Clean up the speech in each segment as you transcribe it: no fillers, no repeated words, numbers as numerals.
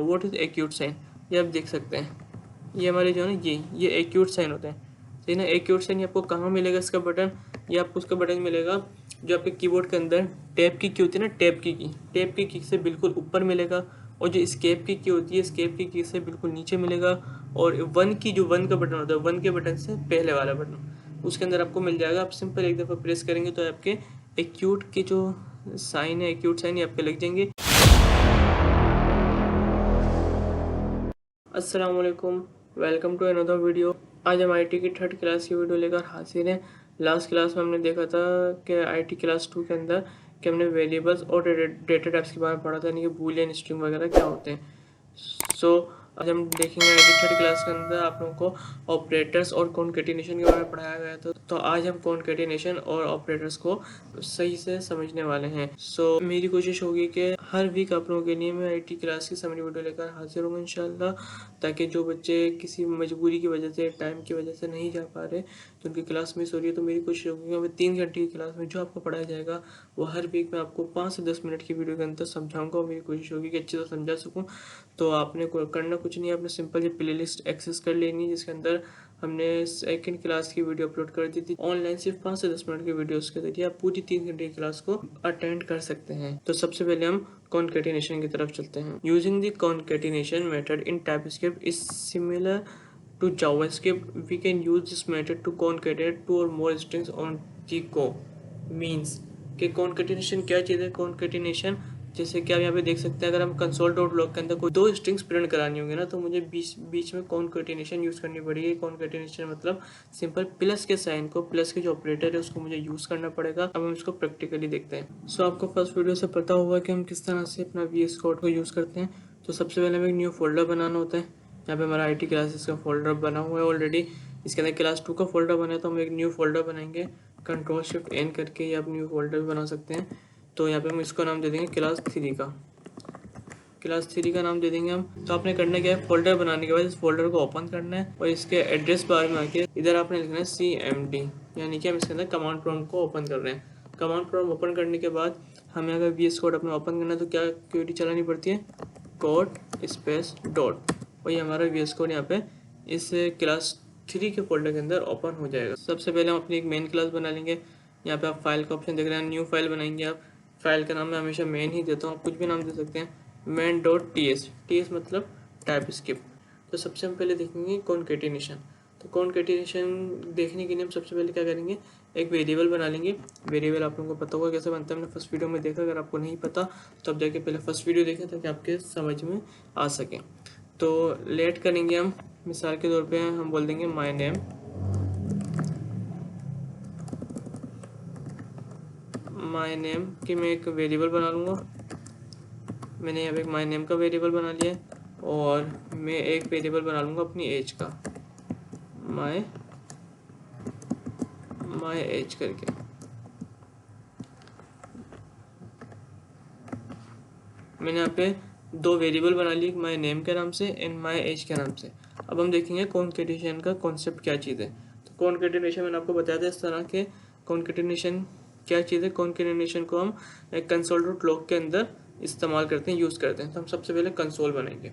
What is acute sign, ये आप देख सकते हैं, ये हमारे जो है ना ये एक्यूट साइन होते हैं, सही ना। एक्यूट साइन आपको कहाँ मिलेगा इसका बटन, ये आपको उसका बटन मिलेगा जो आपके कीबोर्ड के अंदर टैब की होती है ना, टैब की की से बिल्कुल ऊपर मिलेगा, और जो स्केप की होती है स्केप की की से बिल्कुल नीचे मिलेगा, और वन की जो वन का बटन होता है, वन के बटन से पहले वाला बटन उसके अंदर आपको मिल जाएगा। आप सिंपल एक दफ़ा प्रेस करेंगे तो आपके एक्यूट के जो साइन है, एक्यूट साइन ये आपके लग जाएंगे। अस्सलाम वालेकुम, वेलकम टू अनदर वीडियो। आज हम आईटी की थर्ड क्लास की वीडियो लेकर हाजिर हैं। लास्ट क्लास में हमने देखा था कि आईटी क्लास 2 के अंदर कि हमने वेरिएबल्स और डेटा टाइप्स के बारे में पढ़ा था, यानी कि बूलियन स्ट्रिंग वगैरह क्या होते हैं। सो आज हम देखेंगे आईटी थर्ड क्लास के अंदर आप लोगों को ऑपरेटर्स और कॉन्केटिनेशन के बारे में पढ़ाया गया था। तो आज हम कॉन्केटिनेशन और ऑपरेटर्स को सही से समझने वाले हैं। सो मेरी कोशिश होगी कि हर वीक आप लोगों के लिए मैं आईटी क्लास की समरी वीडियो लेकर हाजिर हूँ इंशाल्लाह, ताकि जो बच्चे किसी मजबूरी की वजह से, टाइम की वजह से नहीं जा पा रहे, तो उनकी क्लास मिस हो रही है, तो मेरी कोशिश होगी मैं 3 घंटे की क्लास में जो आपको पढ़ाया जाएगा वो हर वीक में आपको 5 से 10 मिनट की वीडियो के अंदर समझाऊंगा, और मेरी कोशिश होगी कि अच्छे से समझा सकूँ। तो आपने करना कुछ नहीं है, आपने सिंपल ये प्लेलिस्ट एक्सेस कर लेनी है जिसके अंदर हमने सेकंड क्लास की वीडियो अपलोड कर दी थी ऑनलाइन। सिर्फ 5 से 10 मिनट की वीडियोस के जरिए आप पूरी 3 घंटे की क्लास को अटेंड कर सकते हैं। तो सबसे पहले हम कॉन्केटिनेशन की तरफ चलते हैं। Using the concatenation method in TypeScript is similar to JavaScript. We can use this method to concatenate 2 or more strings on the go. Means कि concatenation क्या चीज़ है। concatenation जैसे कि आप यहाँ पे देख सकते हैं, अगर हम console.log के अंदर कोई 2 स्ट्रिंग्स प्रिंट करानी होंगी ना, तो मुझे बीच में कॉन्केटिनेशन यूज़ करनी पड़ेगी। कॉन्केटिनेशन मतलब सिंपल प्लस के साइन को, प्लस के जो ऑपरेटर है उसको मुझे यूज़ करना पड़ेगा। अब हम इसको प्रैक्टिकली देखते हैं। सो आपको फर्स्ट वीडियो से पता होगा कि हम किस तरह से अपना VS कोड को यूज़ करते हैं। तो सबसे पहले हमें एक न्यू फोल्डर बनाना होता है। यहाँ पे हमारा आईटी क्लासेस का फोल्डर बना हुआ है ऑलरेडी, इसके अंदर क्लास 2 का फोल्डर बना है, तो हम एक न्यू फोल्डर बनाएंगे Ctrl+Shift+N करके, या आप न्यू फोल्डर भी बना सकते हैं। तो यहाँ पे हम इसको नाम दे देंगे क्लास 3 का, क्लास 3 का नाम दे देंगे हम। तो आपने करना क्या है, फोल्डर बनाने के बाद इस फोल्डर को ओपन करना है, और इसके एड्रेस बार में आके इधर आपने लिखना है CMD, यानी कि हम इसके अंदर कमांड प्रॉम्प्ट को ओपन कर रहे हैं। कमांड प्रॉम्प्ट ओपन करने के बाद हमें अगर VS कोड अपना ओपन करना है तो क्या क्वेरी चलानी पड़ती है, कोड स्पेस डॉट, और ये हमारा VS कोड यहाँ पे इस क्लास 3 के फोल्डर के अंदर ओपन हो जाएगा। सबसे पहले हम अपनी एक मेन क्लास बना लेंगे। यहाँ पे आप फाइल का ऑप्शन देख रहे हैं, न्यू फाइल बनाएंगे आप। फाइल का नाम मैं हमेशा मेन ही देता हूँ, आप कुछ भी नाम दे सकते हैं। main.ts, ts मतलब टाइपस्क्रिप्ट। तो सबसे हम पहले देखेंगे कॉन्केटिनेशन। तो कॉन्केटिनेशन देखने के लिए हम सबसे पहले क्या करेंगे, एक वेरिएबल बना लेंगे। वेरिएबल आप लोगों को पता होगा कैसे बनता है, हमने फर्स्ट वीडियो में देखा। अगर आपको नहीं पता तो आप जाके पहले फर्स्ट वीडियो देखें ताकि आपके समझ में आ सके। तो लेट करेंगे हम, मिसाल के तौर पे हम बोल देंगे माय नेम, कि मैं एक वेरिएबल बना लूँगा। मैंने यहाँ पे एक माय नेम का वेरिएबल बना लिया है, और मैं एक वेरिएबल बना लूँगा अपनी एज का, माय एज करके। मैंने यहाँ पे 2 वेरिएबल बना लिए, माय नेम के नाम से एंड माय एज के नाम से। अब हम देखेंगे कॉन्केटिनेशन का कॉन्सेप्ट क्या चीज़ है। तो कॉन्केटिनेशन मैंने आपको बताया था इस तरह के, कॉन्केटिनेशन क्या चीज़ है। कॉन्केटिनेशन को हम एक console.log के अंदर इस्तेमाल करते हैं, यूज़ करते हैं। तो हम सबसे पहले कंसोल बनाएंगे।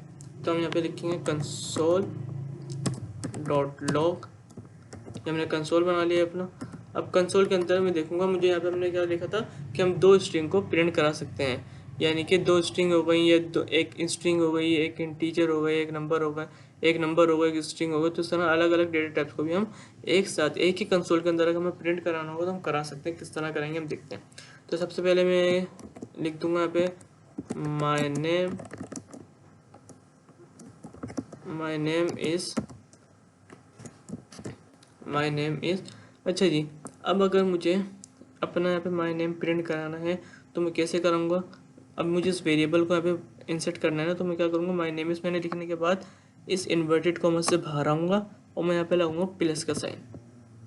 तो हम यहाँ पे लिखेंगे console.log, ये हमने कंसोल बना लिया अपना। अब कंसोल के अंदर मैं देखूंगा, मुझे यहाँ पे हमने क्या लिखा था कि हम 2 स्ट्रिंग को प्रिंट करा सकते हैं, यानी कि 2 स्ट्रिंग हो गई, या एक स्ट्रिंग हो गई, एक इंटीजर हो गई, एक नंबर हो गया, एक स्ट्रिंग हो गई। तो इस तरह अलग अलग डेटा टाइप्स को भी हम एक साथ एक ही कंसोल के अंदर अगर हमें प्रिंट कराना होगा तो हम करा सकते हैं। किस तरह करेंगे हम देखते हैं। तो सबसे पहले मैं लिख दूंगा यहाँ पे माई नेम इज़ अच्छा जी। अब अगर मुझे अपना यहाँ पे माई नेम प्रिंट कराना है तो मैं कैसे करूँगा। अब मुझे इस वेरिएबल को यहाँ पे इंसर्ट करना है ना, तो मैं क्या करूँगा, माई नेम इज़ मैंने लिखने के बाद इस इन्वर्टेड कॉमा से बाहर आऊँगा, और मैं यहाँ पे लगाऊंगा प्लस का साइन,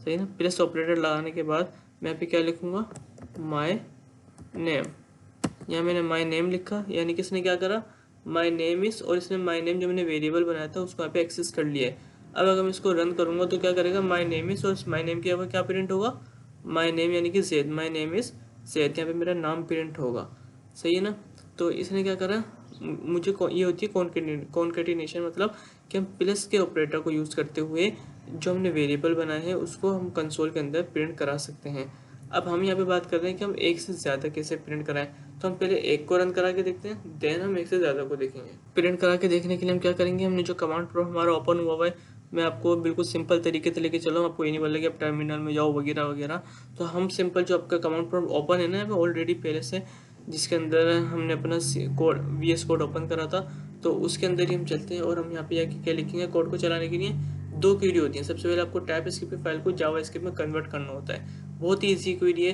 सही ना। प्लस ऑपरेटर लगाने के बाद मैं यहाँ पे क्या लिखूँगा, माई नेम। यहाँ मैंने माई नेम लिखा, यानी कि इसने क्या करा, माई नेम इज़, और इसने माई नेम जो मैंने वेरिएबल बनाया था उसको यहाँ पे एक्सेस कर लिया है। अब अगर मैं इसको रन करूँगा तो क्या करेगा, माई नेम इज़, और माई नेम के क्या प्रिंट होगा, माई नेम यानी कि ज़ैद, माई नेम इज़ ज़ैद, यहाँ पे मेरा नाम प्रिंट होगा, सही है ना। तो इसने क्या करा, ये होती है कॉन्केटिनेशन, मतलब कि हम प्लस के ऑपरेटर को यूज़ करते हुए जो हमने वेरिएबल बनाए हैं उसको हम कंसोल के अंदर प्रिंट करा सकते हैं। अब हम यहाँ पे बात कर रहे हैं कि हम एक से ज़्यादा कैसे प्रिंट कराएं। तो हम पहले एक को रन करा के देखते हैं, देन हम एक से ज़्यादा को देखेंगे। प्रिंट करा के देखने के लिए हम क्या करेंगे, हमने जो कमांड प्रॉम्प्ट हमारा ओपन हुआ है, मैं आपको बिल्कुल सिंपल तरीके से लेके चल रहा हूँ, आपको ये नहीं बोला कि आप टर्मिनल में जाओ वगैरह वगैरह। तो हम सिंपल जो आपका कमांड प्रॉम्प्ट ओपन है ना, मैं ऑलरेडी पहले से जिसके अंदर हमने अपना कोड VS कोड ओपन करा था, तो उसके अंदर ही हम चलते हैं और हम यहाँ पे जाके क्या लिखेंगे। कोड को चलाने के लिए दो क्वेरी होती हैं। सबसे पहले आपको टाइप स्क्रिप्ट फाइल को जावा स्क्रिप्ट में कन्वर्ट करना होता है, बहुत ही ईजी क्वेरी है।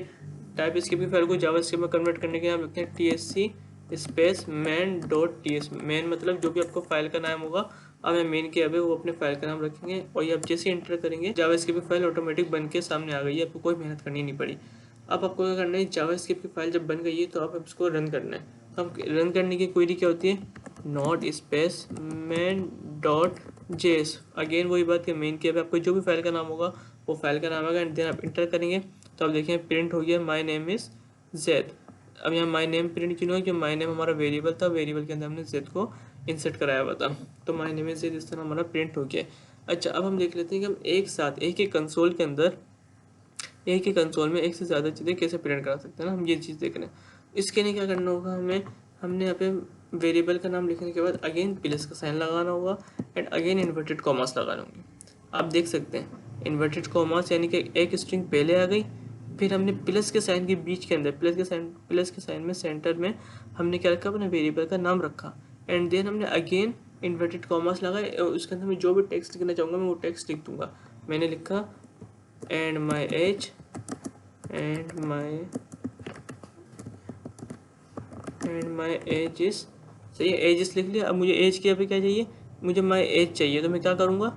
टाइप स्क्रिप्ट फाइल को जावा स्क्रिप्ट में कन्वर्ट करने के लिए आप लिखते हैं TSC space man dot TS। Man मतलब जो भी आपको फाइल का नाम होगा, अब मैं मेन के अब वो अपने फाइल का नाम रखेंगे और ये आप जैसे इंटर करेंगे जावास्क्रिप्ट की फाइल ऑटोमेटिक बन के सामने आ गई है, आपको कोई मेहनत करनी नहीं पड़ी। अब आपको क्या करना है, जावास्क्रिप्ट की फाइल जब बन गई है तो आप इसको रन करना है। तो हम रन करने की क्वेरी क्या होती है, not space man dot JS। Again वही बात है, मेन के अब आपको जो भी फाइल का नाम होगा वो फाइल का नाम आएगा एंड देन आप इंटर करेंगे तो आप देखें प्रिंट हो गया माई नेम इज़ Z। अब यहाँ माई नेम प्रिंट क्यों हुआ, कि माई नेम हमारा वेरिएबल था, वेरिएबल के अंदर हमने Z को इंसर्ट कराया हुआ था, तो माई नेम इज Z इस तरह हमारा प्रिंट हो गया। अच्छा, अब हम देख लेते हैं कि हम एक साथ एक ही कंसोल के अंदर एक ही कंसोल में एक से ज़्यादा चीज़ें कैसे प्रिंट करा सकते हैं ना, हम ये चीज़ देख रहे हैं। इसके लिए क्या करना होगा, हमने यहाँ पे वेरिएबल का नाम लिखने के बाद अगेन प्लस का साइन लगाना होगा एंड अगेन इन्वर्टेड कॉमास लगाना होंगे। आप देख सकते हैं इन्वर्टेड कॉमास यानी कि एक स्ट्रिंग पहले आ गई, फिर हमने प्लस के साइन के बीच के अंदर प्लस के साइन में सेंटर में हमने क्या रखा, अपने वेरिएबल का नाम रखा एंड देन हमने अगेन इन्वर्टेड कॉमास लगाए। उसके अंदर मैं जो भी टेक्स्ट लिखना चाहूँगा मैं वो टेक्स्ट लिख दूंगा। मैंने लिखा एंड माई एज इज, सही है, एज इस लिख लिया। अब मुझे एज की अभी क्या चाहिए, मुझे माई एज चाहिए, तो मैं क्या करूँगा,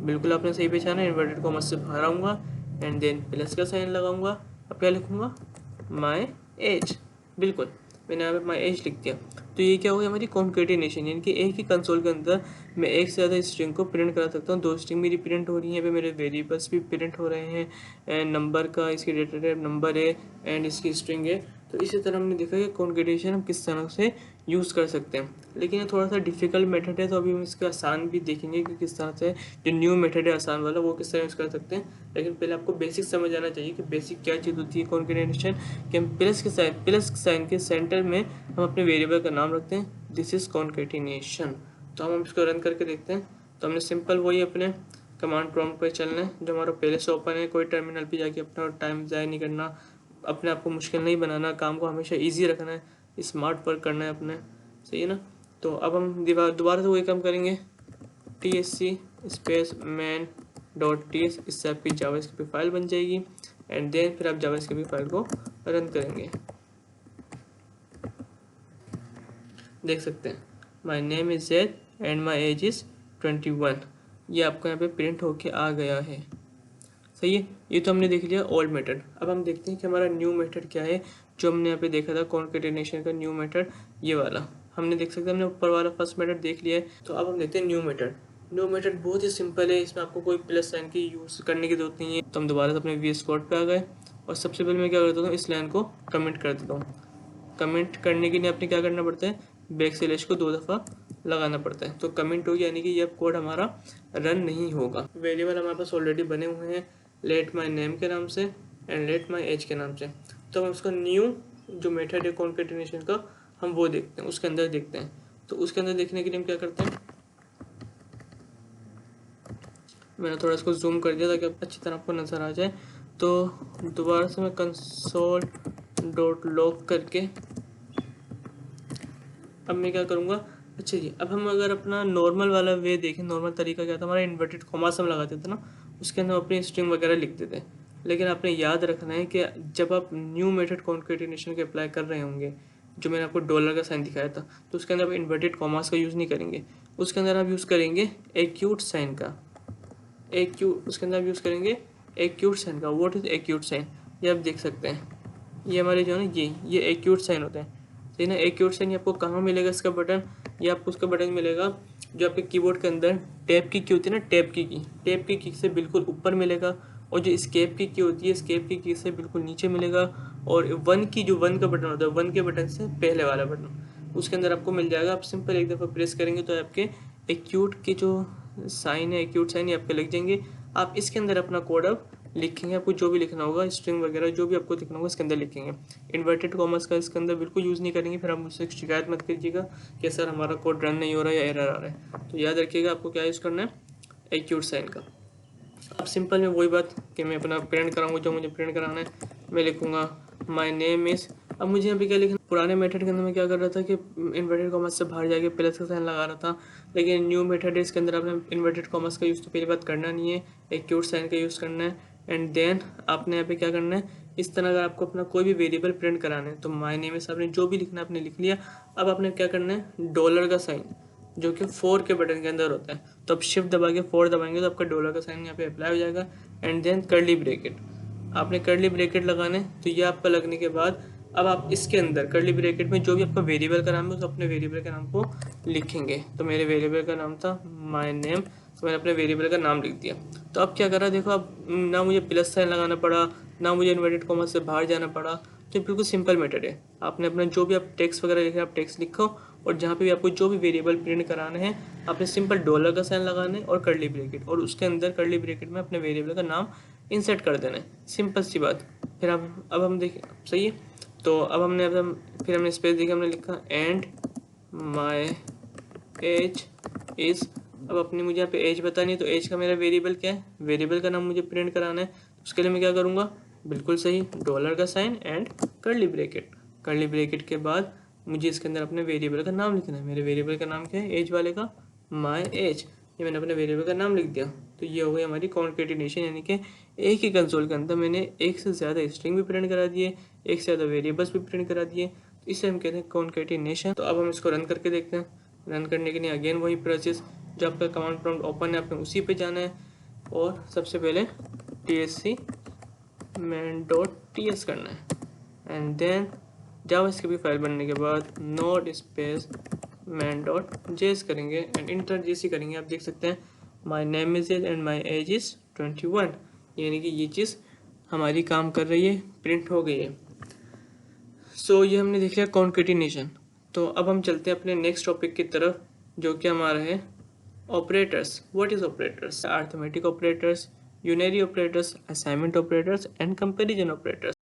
बिल्कुल आपने सही पहचाना, इन्वर्टेड कॉमास से बाहर आऊँगा एंड देन प्लस का साइन लगाऊंगा। अब क्या लिखूँगा, माई एज, बिल्कुल मैंने यहाँ पे माई एज लिख दिया। तो ये क्या हो गया, हमारी कॉन्केटिनेशन, यानी कि एक ही कंसोल के अंदर मैं एक से ज़्यादा स्ट्रिंग को प्रिंट करा सकता हूँ। दो स्ट्रिंग मेरी प्रिंट हो रही है, पे मेरे वेरिएबल्स भी प्रिंट हो रहे हैं एंड नंबर का, इसकी डेटा टाइप नंबर है एंड इसकी स्ट्रिंग है। तो इसी तरह हमने देखा कि कॉन्केटिनेशन हम किस तरह से यूज़ कर सकते हैं, लेकिन ये थोड़ा सा डिफिकल्ट मेथड है, तो अभी हम इसका आसान भी देखेंगे कि किस तरह से जो न्यू मेथड है आसान वाला वो किस तरह यूज़ कर सकते हैं। लेकिन पहले आपको बेसिक समझ आना चाहिए कि बेसिक क्या चीज़ होती है कॉन्केटिनेशन, कि हम प्लस साइन के सेंटर में हम अपने वेरिएबल का नाम रखते हैं, दिस इज़ कॉन्केटिनेशन। तो हम इसको रन करके देखते हैं। तो हमने सिंपल वही अपने कमांड प्रॉम्प्ट पे चलना है जो हमारा पहले से ओपन है, कोई टर्मिनल पे जाके अपना टाइम ज़ाया नहीं करना, अपने आप को मुश्किल नहीं बनाना, काम को हमेशा ईजी रखना है, स्मार्ट वर्क करना है अपने, सही है ना। तो अब हम दोबारा से वही काम करेंगे, TSC space man dot TS, इससे आपकी जावास्क्रिप्ट फाइल बन जाएगी एंड देन फिर आप जावास्क्रिप्ट फाइल को रन करेंगे। देख सकते हैं my name is Z and my age is 21, ये आपको यहाँ पे प्रिंट होके आ गया है, सही है। ये तो हमने देख लिया ओल्ड मेथड। अब हम देखते हैं कि हमारा न्यू मेथड क्या है, जो हमने यहाँ पे देखा था कॉन्केटिनेशन का न्यू मेथड, ये वाला हमने देख सकते हैं। हमने ऊपर वाला फर्स्ट मेथड देख लिया है, तो अब हम देखते हैं न्यू मेथड। न्यू मेथड बहुत ही सिंपल है, इसमें आपको कोई प्लस साइन की यूज़ करने की जरूरत नहीं है। तो हम दोबारा से अपने VS कोड पे आ गए और सबसे पहले मैं क्या करता हूँ, इस लाइन को कमेंट कर देता हूँ। कमेंट करने के लिए आपने क्या करना पड़ता है, बैकस्लैश को 2 दफ़ा लगाना पड़ता है, तो कमेंट हो गया, यानी कि ये कोड हमारा रन नहीं होगा। वेरिएबल हमारे पास ऑलरेडी बने हुए हैं, लेट माई नेम के नाम से एंड लेट माई एज के नाम से। तो हम उसका न्यू जो मेथड है कॉन्केटिनेशन का, हम वो देखते हैं, उसके अंदर देखते हैं। तो उसके अंदर देखने के लिए हम क्या करते हैं, मैंने थोड़ा इसको जूम कर दिया ताकि अच्छी तरह आपको नज़र आ जाए। तो दोबारा से मैं कंसोल डॉट लॉग करके अब मैं क्या करूँगा, अच्छा जी, अब हम अगर अपना नॉर्मल वाला वे देखें, नॉर्मल तरीका क्या था, हमारा इन्वर्टेड कॉमास हम लगाते थे ना, उसके अंदर अपनी स्ट्रिंग वगैरह लिखते थे। लेकिन आपने याद रखना है कि जब आप न्यू मेथड कॉन्केटिनेशन के अप्लाई कर रहे होंगे, जो मैंने आपको डॉलर का साइन दिखाया था, तो उसके अंदर आप इन्वर्टेड कॉमास का यूज़ नहीं करेंगे, उसके अंदर आप यूज़ करेंगे एक्यूट साइन का। उसके अंदर आप यूज़ करेंगे एक्यूट साइन का। व्हाट इज़ एक्यूट साइन, ये आप देख सकते हैं, ये हमारे जो है ना ये एक्यूट साइन होते हैं, सही ना। एक्यूट साइन आपको कहाँ मिलेगा, इसका बटन, ये आपको उसका बटन मिलेगा जो आपके कीबोर्ड के अंदर टैब की होती है ना, टैब की की से बिल्कुल ऊपर मिलेगा, और जो स्केप की होती है, स्केप की से बिल्कुल नीचे मिलेगा, और वन का बटन होता है, वन के बटन से पहले वाला बटन, उसके अंदर आपको मिल जाएगा। आप सिंपल एक दफ़ा प्रेस करेंगे तो आपके एक्यूट के जो साइन है, एक्यूट साइन, ये आपके लग जाएंगे। आप इसके अंदर अपना कोड अब लिखेंगे, आपको जो भी लिखना होगा, स्ट्रिंग वगैरह जो भी आपको लिखना होगा इसके अंदर लिखेंगे। इन्वर्टेड कॉमर्स का इसके अंदर बिल्कुल यूज़ नहीं करेंगे, फिर आप मुझसे शिकायत मत कीजिएगा कि सर हमारा कोड रन नहीं हो रहा है या एरर आ रहा है। तो याद रखिएगा आपको क्या यूज़ करना है, एक्यूट साइन का। अब सिंपल में वही बात कि मैं अपना प्रिंट कराऊंगा, जो मुझे प्रिंट कराना है मैं लिखूंगा माय नेम इज़। अब मुझे यहाँ पे क्या लिखना, पुराने मेथड के अंदर मैं क्या कर रहा था कि इन्वर्टेड कॉमर्स से बाहर जाके प्लस का साइन लगा रहा था, लेकिन न्यू मेथड है इसके अंदर आपने इन्वर्टेड कॉमर्स का यूज़ तो पहली बात करना नहीं है, एक्यूट साइन का यूज़ करना है। एंड देन आपने यहाँ पे क्या करना है, इस तरह अगर आपको अपना कोई भी वेरिएबल प्रिंट कराना है तो माय नेम इज़ आपने जो भी लिखना है आपने लिख लिया। अब आपने क्या करना है, डॉलर का साइन जो कि 4 के बटन के अंदर होता है, तो अब शिफ्ट दबा के 4 दबाएंगे तो आपका डॉलर का साइन यहाँ पे अप्लाई हो जाएगा। एंड देन कर्ली ब्रैकेट, आपने कर्ली ब्रैकेट लगाने, तो ये आपका लगने के बाद अब आप इसके अंदर कर्ली ब्रैकेट में जो भी आपका वेरिएबल का नाम है तो अपने वेरिएबल के नाम को लिखेंगे। तो मेरे वेरिएबल का नाम था माय नेम, तो मैंने अपने वेरिएबल का नाम लिख दिया। तो अब क्या करा, देखो अब ना मुझे प्लस साइन लगाना पड़ा, ना मुझे इन्वर्टेड कॉमर्स से बाहर जाना पड़ा। तो बिल्कुल सिंपल मेथड है। आपने अपना जो भी आप टेक्स्ट वगैरह लिखे आप टेक्स्ट लिखो, और जहाँ पे भी आपको जो भी वेरिएबल प्रिंट कराने हैं आपने सिंपल डॉलर का साइन लगाना है और कर्ली ब्रैकेट, और उसके अंदर कर्ली ब्रैकेट में अपने वेरिएबल का नाम इंसर्ट कर देना है। सिंपल सी बात। फिर अब हम देखें, सही है। तो अब फिर हमने स्पेस देखा, हमने लिखा एंड माय एज इज़। अब अपनी मुझे यहाँ पे एज बतानी है, तो एज का मेरा वेरिएबल क्या है, वेरिएबल का नाम मुझे प्रिंट कराना है। उसके लिए मैं क्या करूँगा, बिल्कुल सही, डॉलर का sign and curly bracket. Curly bracket के बाद मुझे इसके अंदर अपने वेरिएबल का नाम लिखना है। मेरे वेरिएबल का नाम क्या है, एज वाले का माय एज। ये मैंने अपने वेरिएबल का नाम लिख दिया। तो ये हो गई हमारी कॉन्केटिनेशन, यानी कि एक ही कंसोल के अंदर मैंने एक से ज़्यादा स्ट्रिंग भी प्रिंट करा दिए, एक से ज़्यादा वेरिएबल्स भी प्रिंट करा दिए। तो इसे हम कहते हैं कॉन्केटिनेशन। तो अब हम इसको रन करके देखते हैं। रन करने के लिए अगेन वही प्रोसेस, जो आपका कमांड प्रॉम्प्ट ओपन है आपने उसी पे जाना है, और सबसे पहले tsc main.ts करना है। एंड देन जावास्क्रिप्ट फाइल बनने के बाद नोड स्पेस main.js करेंगे एंड इंटर js करेंगे। आप देख सकते हैं my name is and my age is 21, यानी कि ये चीज़ हमारी काम कर रही है, प्रिंट हो गई है। सो ये हमने देख लिया कॉन्केटिनेशन। तो अब हम चलते हैं अपने नेक्स्ट टॉपिक की तरफ, जो कि हमारा है operators. What is operators, arithmetic operators, unary operators, assignment operators and comparison operators.